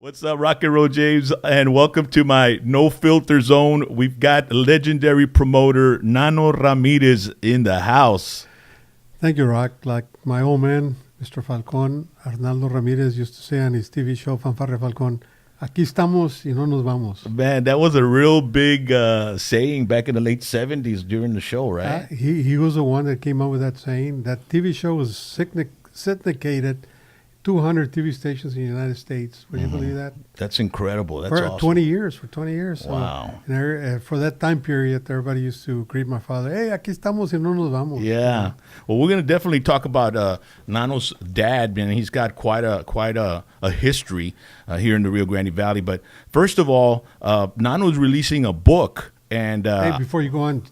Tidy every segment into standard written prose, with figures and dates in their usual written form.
What's up, Rock and Roll James, and welcome to my No Filter Zone. We've got legendary promoter Nano Ramirez in the house. Thank you, Rock. Like my old man, Mr. Falcón, Arnaldo Ramirez used to say on his TV show, Fanfarre Falcón, aquí estamos y no nos vamos. Man, that was a real big saying back in the late 70s during the show, right? He was the one that came up with that saying. That TV show was syndicated 200 TV stations in the United States. Would you believe that? That's incredible. That's for awesome. 20 years. For 20 years. Wow. So, and for that time period, everybody used to greet my father, hey, aquí estamos y no nos vamos. Yeah. Well, we're going to definitely talk about Nano's dad, man. He's got quite a history here in the Rio Grande Valley. But first of all, Nano's releasing a book. And hey, before you go on,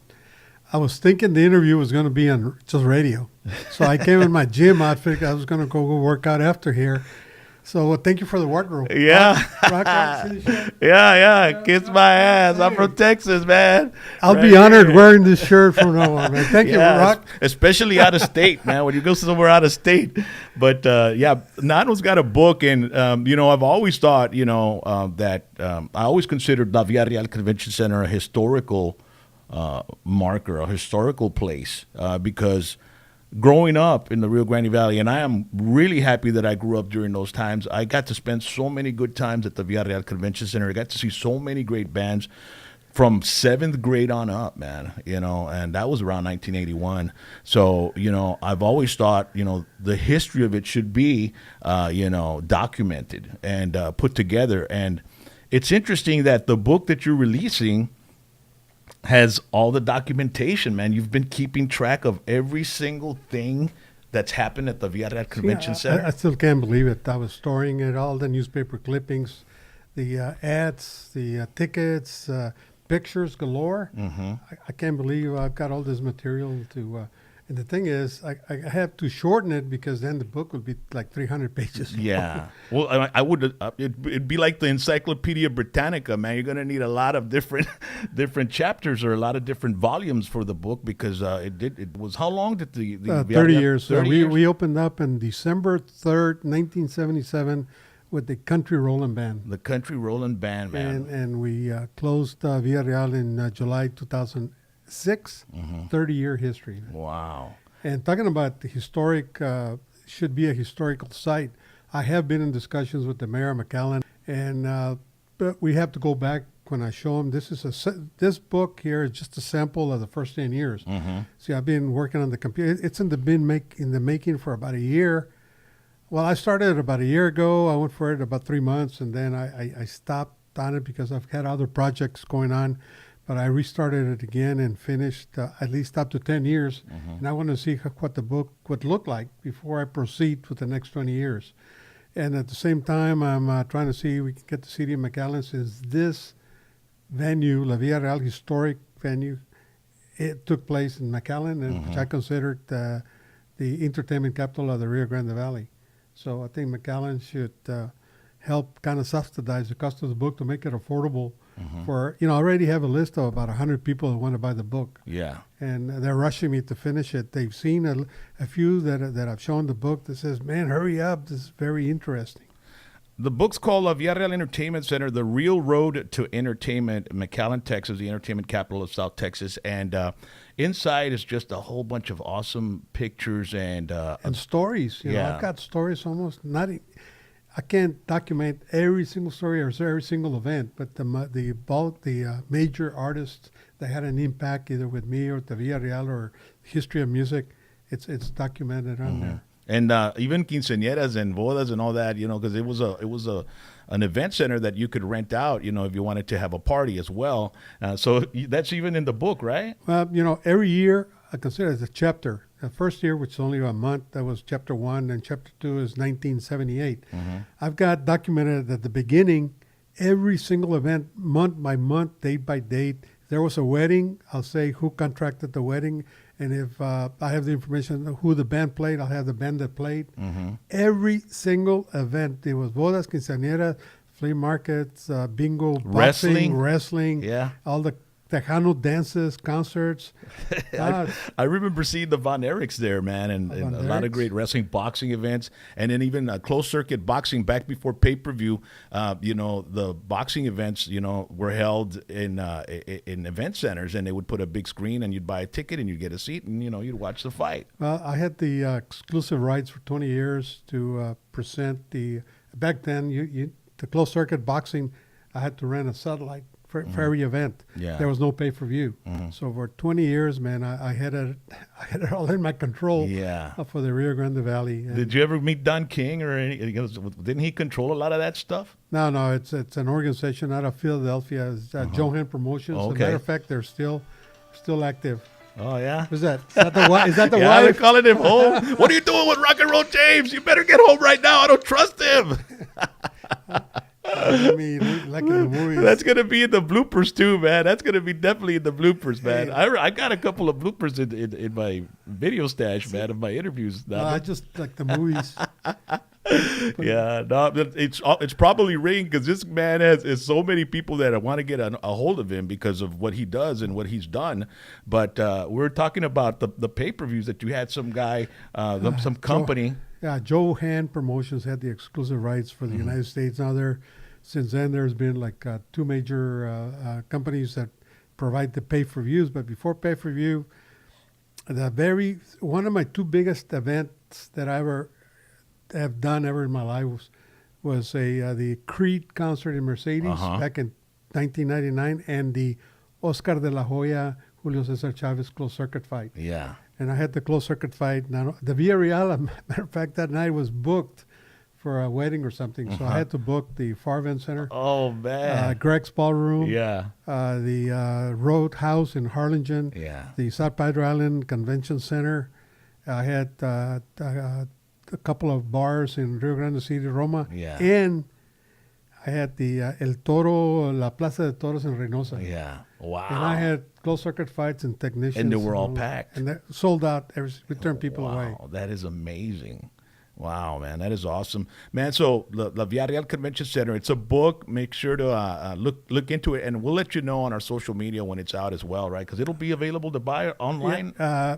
I was thinking the interview was going to be on just radio. So I came in my gym outfit. I was going to go work out after here. So thank you for the wardrobe. Yeah. Yeah. Kiss my ass. I'm from Texas, man. I'll be honored wearing this shirt from now on, man. Thank you, Rock. Especially out of state, man, when you go somewhere out of state. But, Nano's got a book. And, I've always thought, that I always considered the Villareal Convention Center a historical marker, a historical place, because growing up in the Rio Grande Valley, and I am really happy that I grew up during those times, I got to spend so many good times at the Villareal Convention Center. I got to see so many great bands from 7th grade on up, man, and that was around 1981. So, I've always thought, the history of it should be, documented and put together. And it's interesting that the book that you're releasing has all the documentation, man. You've been keeping track of every single thing that's happened at the Villareal Convention Center. I still can't believe it. I was storing it, all the newspaper clippings, the ads, the tickets, pictures galore. Mm-hmm. I can't believe I've got all this material to... and the thing is, I have to shorten it because then the book would be like 300 pages. Yeah. Well, I would. It'd be like the Encyclopedia Britannica, man. You're gonna need a lot of different chapters or a lot of different volumes for the book because it was. How long did the 30 years. 30 years? We opened up on December 3rd, 1977, with the Country Rollin' Band. The Country Rollin' Band, man. And we closed Villareal in July 2006. 30-year history. Wow. And talking about the historic, should be a historical site. I have been in discussions with the mayor, McAllen, and but we have to go back when I show them. This book here is just a sample of the first 10 years. Mm-hmm. See, I've been working on the computer. It's in the making for about a year. Well, I started about a year ago. I went for it about 3 months, and then I stopped on it because I've had other projects going on. But I restarted it again and finished at least up to 10 years. Mm-hmm. And I want to see what the book would look like before I proceed with the next 20 years. And at the same time, I'm trying to see if we can get the city of McAllen, since this venue, La Villareal Historic Venue, it took place in McAllen, and which I considered the entertainment capital of the Rio Grande Valley. So I think McAllen should help kind of subsidize the cost of the book to make it affordable. For I already have a list of about 100 people who want to buy the book. Yeah. And they're rushing me to finish it. They've seen a few that I've shown the book that says, man, hurry up. This is very interesting. The book's called Villareal Entertainment Center, The Real Road to Entertainment, McAllen, Texas, the entertainment capital of South Texas. And inside is just a whole bunch of awesome pictures and stories. Yeah. I've got stories almost I can't document every single story or every single event, but the major artists that had an impact either with me or the Villareal or history of music, it's documented on there. And even quinceañeras and bodas and all that, because it was an event center that you could rent out, if you wanted to have a party as well. So that's even in the book, right? Well, every year I consider it a chapter. The first year, which is only a month, that was chapter 1, and chapter 2 is 1978. I've got documented at the beginning every single event, month by month, date by date. If there was a wedding, I'll say who contracted the wedding, and if I have the information who the band played, I'll have the band that played. Every single event. There was bodas, quinceañeras, flea markets, bingo, boxing, wrestling, yeah, all the Tejano dances, concerts. I remember seeing the Von Erichs there, man, and a lot of great wrestling, boxing events, and then even closed circuit boxing back before pay-per-view. The boxing events, were held in event centers, and they would put a big screen, and you'd buy a ticket, and you'd get a seat, and you'd watch the fight. Well, I had the exclusive rights for 20 years to present back then, the closed circuit boxing, I had to rent a satellite for every event. Yeah. There was no pay-per-view. So for 20 years, man, I had it all in my control. Yeah. For the Rio Grande Valley. And did you ever meet Don King or any? Didn't he control a lot of that stuff? No, it's an organization out of Philadelphia. It's Johan Promotions. As a matter of fact, they're still active. Oh, yeah? Is that the wife? Is that the yeah, they're wife? calling him home. What are you doing with Rock and Roll James? You better get home right now. I don't trust him. I mean, like in the movies. That's going to be in the bloopers, too, man. That's going to be definitely in the bloopers, man. Hey. I got a couple of bloopers in my video stash, man, of my interviews. I just like the movies. Yeah, no, it's probably ringing because this man has so many people that want to get a hold of him because of what he does and what he's done. But we're talking about the pay-per-views that you had some guy, some company. Johan Promotions had the exclusive rights for the United States. Now since then there's been like two major companies that provide the pay-per-views. But before pay-per-view, one of my two biggest events that I ever have done ever in my life was the Creed concert in Mercedes back in 1999 and the Oscar de la Hoya Julio Cesar Chavez closed circuit fight. Yeah. And I had the closed circuit fight. Now, the Villareal, matter of fact, that night was booked for a wedding or something. So I had to book the Farvent Center. Oh, man. Greg's Ballroom. Yeah. The Roadhouse in Harlingen. Yeah. The South Padre Island Convention Center. I had a couple of bars in Rio Grande City, Roma. Yeah. And I had the El Toro, La Plaza de Toros in Reynosa. Yeah. Wow. And I had closed circuit fights and technicians. And they were all packed. And that sold out. We turned people away. Wow, that is amazing. Wow, man, that is awesome, man. So the Villareal Convention Center, it's a book. Make sure to look into it, and we'll let you know on our social media when it's out as well, right? Because it'll be available to buy online. Yeah,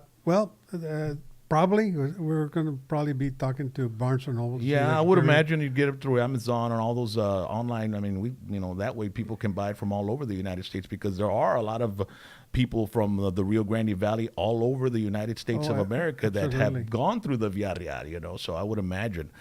probably. We're going to probably be talking to Barnes & Noble. Yeah, I would imagine you'd get it through Amazon and all those online. I mean, that way people can buy it from all over the United States because there are a lot of people from the Rio Grande Valley all over the United States of America that have gone through the Villareal, so I would imagine.